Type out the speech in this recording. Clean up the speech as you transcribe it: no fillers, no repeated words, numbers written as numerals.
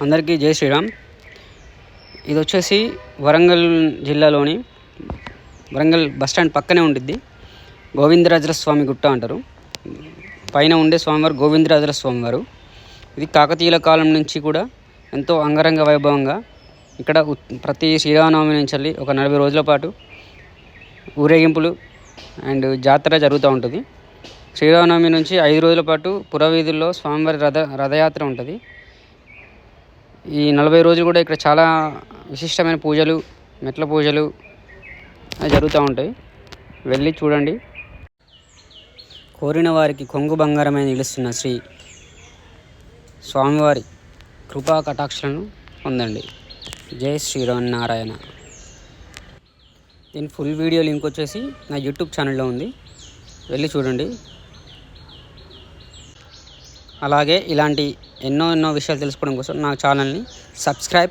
అందరికీ జై శ్రీరామ్. ఇది వచ్చేసి వరంగల్ జిల్లాలోని వరంగల్ బస్టాండ్ పక్కనే ఉండిద్ది. గోవిందరాజుల స్వామి గుట్ట అంటారు. పైన ఉండే స్వామివారు గోవిందరాజుల స్వామివారు. ఇది కాకతీయుల కాలం నుంచి కూడా ఎంతో అంగరంగ వైభవంగా ఇక్కడ ప్రతి శ్రీరామనవమి నుంచి ఒక 40 రోజుల పాటు ఊరేగింపులు అండ్ జాతర జరుగుతూ ఉంటుంది. శ్రీరామనవమి నుంచి 5 రోజుల పాటు పురవీధుల్లో స్వామివారి రథయాత్ర ఉంటుంది. ఈ 40 రోజులు కూడా ఇక్కడ చాలా విశిష్టమైన పూజలు, మెట్ల పూజలు జరుగుతూ ఉంటాయి. వెళ్ళి చూడండి. కోరిన వారికి కొంగు బంగారమై నిలుస్తున్న శ్రీ స్వామివారి కృపా కటాక్షలను పొందండి. జై శ్రీరామనారాయణ. దీని ఫుల్ వీడియో లింక్ వచ్చేసి నా యూట్యూబ్ ఛానల్లో ఉంది, వెళ్ళి చూడండి. అలాగే ఇలాంటి ఎన్నో విషయాలు తెలుసుకోవడం కోసం నా ఛానల్ని సబ్స్క్రైబ్